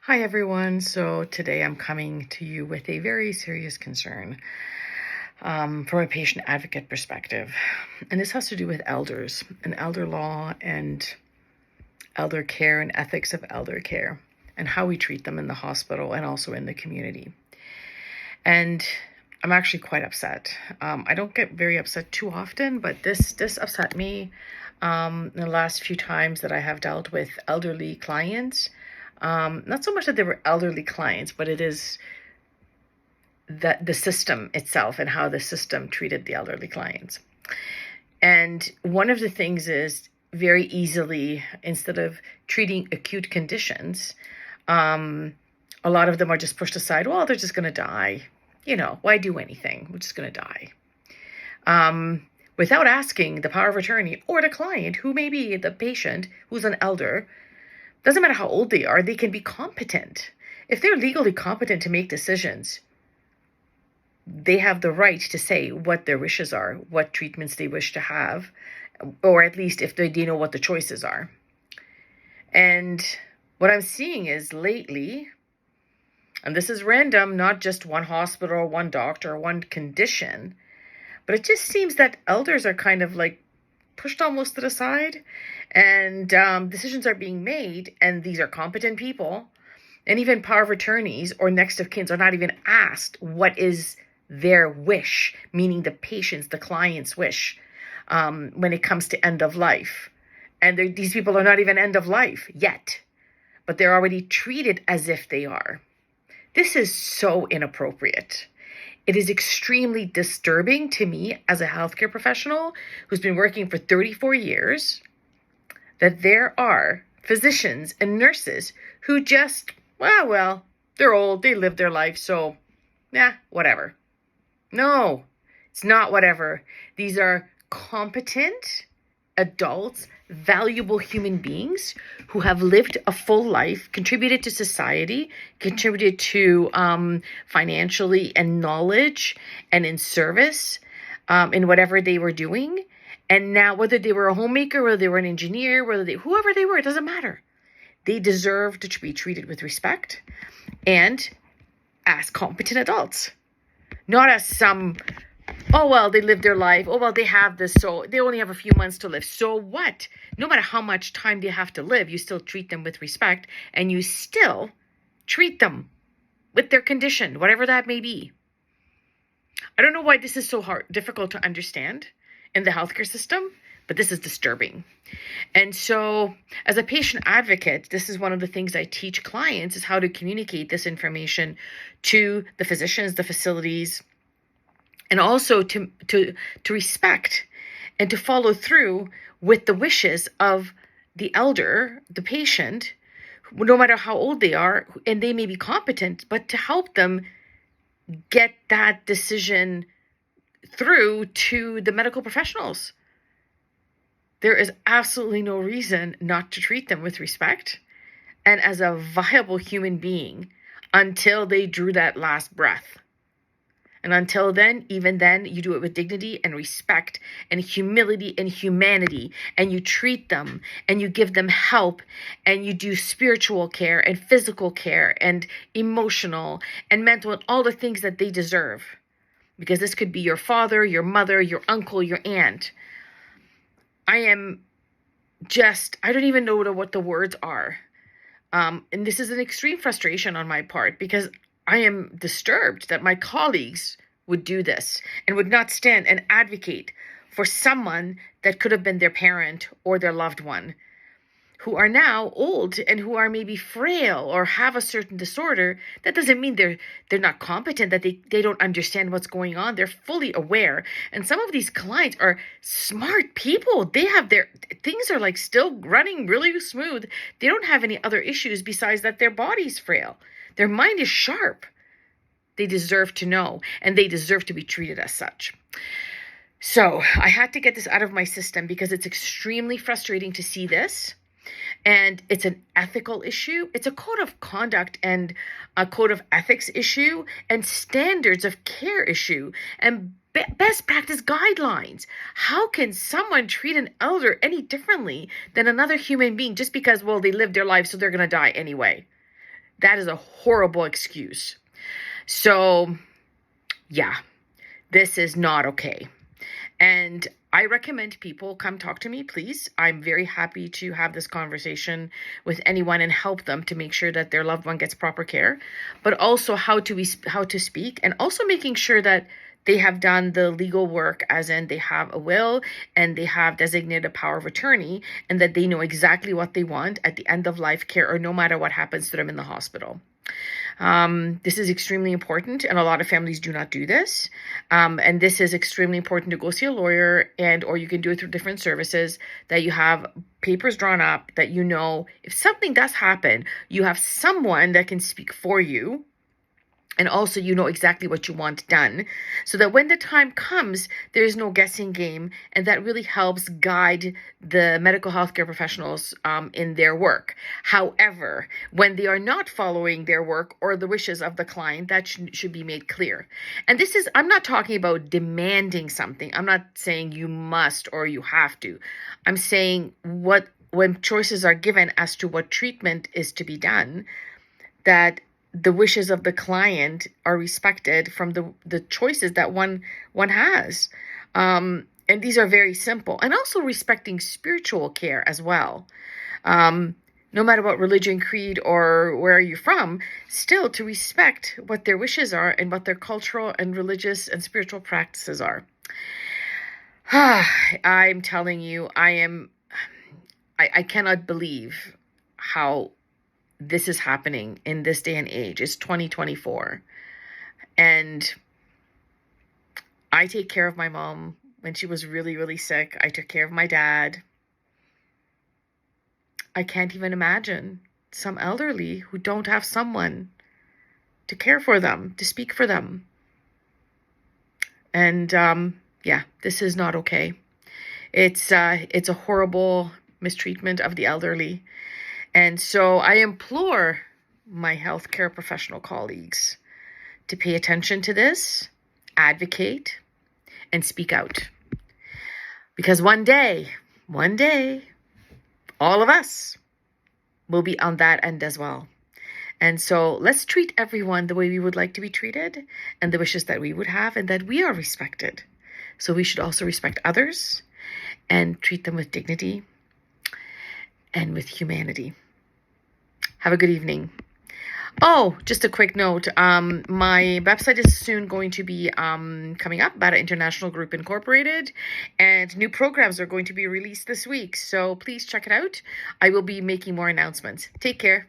Hi everyone. So today I'm coming to you with a very serious concern from a patient advocate perspective. And this has to do with elders and elder law and elder care and ethics of elder care and how we treat them in the hospital and also in the community. And I'm actually quite upset. I don't get very upset too often, but this upset me in the last few times that I have dealt with elderly clients. Not so much that they were elderly clients, but it is that the system itself and how the system treated the elderly clients. And one of the things is very easily, instead of treating acute conditions, a lot of them are just pushed aside. Well, they're just going to die. Why do anything? We're just going to die. Without asking the power of attorney or the client, who may be the patient, who's an elder. Doesn't matter how old they are, they can be competent. If they're legally competent to make decisions, they have the right to say what their wishes are, what treatments they wish to have, or at least if they know what the choices are. And what I'm seeing is lately, and this is random, not just one hospital or one doctor or one condition, but it just seems that elders are kind of like pushed almost to the side, and decisions are being made, and these are competent people, and even power of attorneys or next of kin are not even asked what is their wish, meaning the patient's, the client's wish, when it comes to end of life. And these people are not even end of life yet, but they're already treated as if they are. This is so inappropriate. It is extremely disturbing to me as a healthcare professional who's been working for 34 years that there are physicians and nurses who just, well, they're old, they lived their life, so, whatever. No, it's not whatever. These are competent adults, valuable human beings who have lived a full life, contributed to society, contributed to financially and knowledge and in service in whatever they were doing. And now, whether they were a homemaker, whether they were an engineer, whoever they were, it doesn't matter. They deserve to be treated with respect and as competent adults, not as some, oh, well, they lived their life. Oh, well, they have this, so they only have a few months to live. So what? No matter how much time they have to live, you still treat them with respect, and you still treat them with their condition, whatever that may be. I don't know why this is so difficult to understand in the healthcare system, but this is disturbing. And so as a patient advocate, this is one of the things I teach clients, is how to communicate this information to the physicians, the facilities, and also to respect and to follow through with the wishes of the elder, the patient, no matter how old they are, and they may be competent, but to help them get that decision through to the medical professionals. There is absolutely no reason not to treat them with respect and as a viable human being until they drew that last breath. And until then, even then, you do it with dignity and respect and humility and humanity, and you treat them and you give them help, and you do spiritual care and physical care and emotional and mental and all the things that they deserve. Because this could be your father, your mother, your uncle, your aunt. I don't even know what the words are. And this is an extreme frustration on my part, because I am disturbed that my colleagues would do this and would not stand and advocate for someone that could have been their parent or their loved one, who are now old and who are maybe frail or have a certain disorder. That doesn't mean they're not competent, that they don't understand what's going on. They're fully aware. And some of these clients are smart people. They have things are like still running really smooth. They don't have any other issues besides that their body's frail. Their mind is sharp. They deserve to know, and they deserve to be treated as such. So I had to get this out of my system because it's extremely frustrating to see this. And it's an ethical issue. It's a code of conduct and a code of ethics issue and standards of care issue and best practice guidelines. How can someone treat an elder any differently than another human being just because, well, they lived their life, so they're going to die anyway? That is a horrible excuse. So, yeah, this is not okay. And I recommend people come talk to me, please. I'm very happy to have this conversation with anyone and help them to make sure that their loved one gets proper care, but also how to speak, and also making sure that they have done the legal work, as in they have a will and they have designated a power of attorney, and that they know exactly what they want at the end of life care, or no matter what happens to them in the hospital. This is extremely important, and a lot of families do not do this. And this is extremely important to go see a lawyer, or you can do it through different services, that you have papers drawn up, that you know if something does happen, you have someone that can speak for you. And also, you know exactly what you want done, so that when the time comes, there is no guessing game. And that really helps guide the medical healthcare professionals in their work. However, when they are not following their work or the wishes of the client, that should be made clear. And I'm not talking about demanding something. I'm not saying you must or you have to. I'm saying when choices are given as to what treatment is to be done, that the wishes of the client are respected from the choices that one has. And these are very simple. And also respecting spiritual care as well. No matter what religion, creed, or where you're from, still to respect what their wishes are and what their cultural and religious and spiritual practices are. I'm telling you, I cannot believe how this is happening in this day and age. It's 2024. And I take care of my mom when she was really, really sick. I took care of my dad. I can't even imagine some elderly who don't have someone to care for them, to speak for them. And yeah, this is not okay. It's a horrible mistreatment of the elderly. And so I implore my healthcare professional colleagues to pay attention to this, advocate, and speak out. Because one day, all of us will be on that end as well. And so let's treat everyone the way we would like to be treated, and the wishes that we would have, and that we are respected. So we should also respect others and treat them with dignity and with humanity. Have a good evening. Oh, just a quick note. My website is soon going to be coming up, Bata International Group Incorporated, and new programs are going to be released this week. So please check it out. I will be making more announcements. Take care.